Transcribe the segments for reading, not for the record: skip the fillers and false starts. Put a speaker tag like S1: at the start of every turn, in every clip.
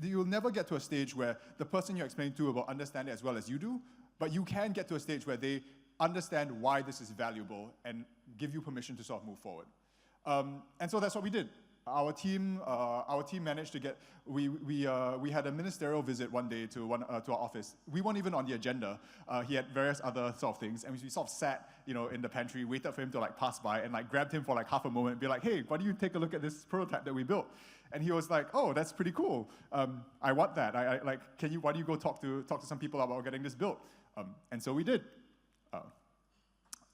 S1: you'll never get to a stage where the person you're explaining to will understand it as well as you do, but you can get to a stage where they understand why this is valuable and give you permission to sort of move forward. And so that's what we did. Our team managed to get. We had a ministerial visit one day to our office. We weren't even on the agenda. He had various other sort of things, and we sort of sat, in the pantry, waited for him to like pass by, and like grabbed him for like half a moment, and be like, "Hey, why don't you take a look at this prototype that we built?" And he was like, "Oh, that's pretty cool. I want that. Why don't you go talk to some people about getting this built?" And so we did.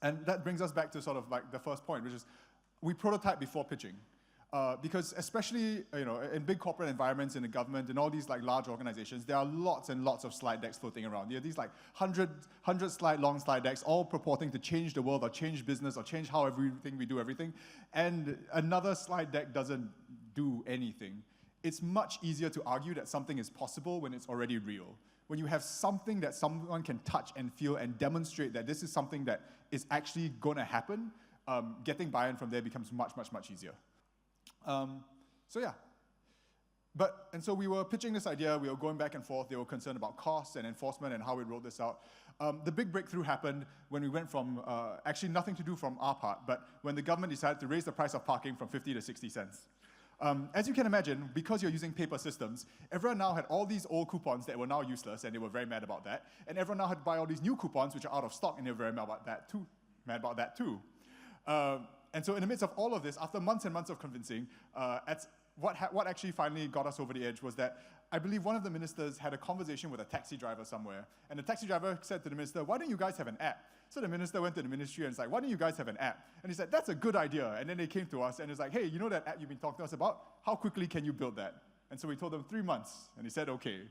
S1: And that brings us back to sort of like the first point, which is we prototype before pitching. Because especially in big corporate environments, in the government, in all these like large organizations, there are lots and lots of slide decks floating around. There are these like 100 slide long slide decks, all purporting to change the world or change business or change how we do everything. And another slide deck doesn't do anything. It's much easier to argue that something is possible when it's already real. When you have something that someone can touch and feel and demonstrate that this is something that is actually going to happen, getting buy-in from there becomes much, much, much easier. And so we were pitching this idea, we were going back and forth, they were concerned about costs and enforcement and how we rolled this out. The big breakthrough happened when we went from, actually nothing to do from our part, but when the government decided to raise the price of parking from 50 to 60 cents. As you can imagine, because you're using paper systems, everyone now had all these old coupons that were now useless, and they were very mad about that. And everyone now had to buy all these new coupons, which are out of stock, and they were very mad about that too. And so in the midst of all of this, after months and months of convincing, what actually finally got us over the edge was that I believe one of the ministers had a conversation with a taxi driver somewhere, and the taxi driver said to the minister, "Why don't you guys have an app?" So the minister went to the ministry and was like, "Why don't you guys have an app?" And he said, "That's a good idea." And then they came to us and it was like, "Hey, you know that app you've been talking to us about? How quickly can you build that?" And so we told them 3 months, and he said, "Okay."